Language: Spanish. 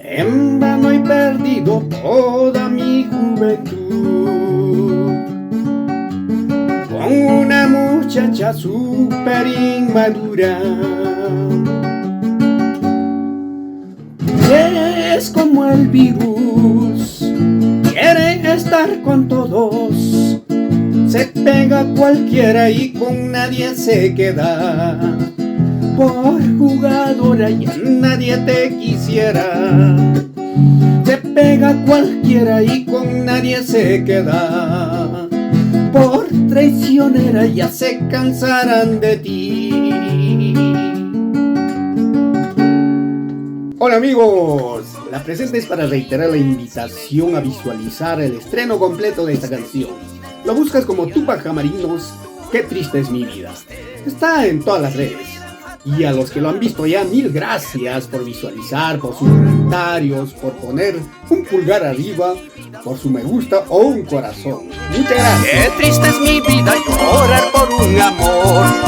En vano he perdido toda mi juventud con una muchacha súper inmadura. Es como el virus, quiere estar con todos, se pega a cualquiera y con nadie se queda. Por jugadora ya nadie te quisiera, se pega a cualquiera y con nadie se queda. Por traicionera ya se cansarán de ti. Hola amigos, la presente es para reiterar la invitación a visualizar el estreno completo de esta canción. Lo buscas como Tupac Amarinos, Qué triste es mi vida. Está en todas las redes. Y a los que lo han visto ya, mil gracias por visualizar, por sus comentarios, por poner un pulgar arriba, por su me gusta o un corazón. Muchas gracias. Qué triste es mi vida llorar por un amor.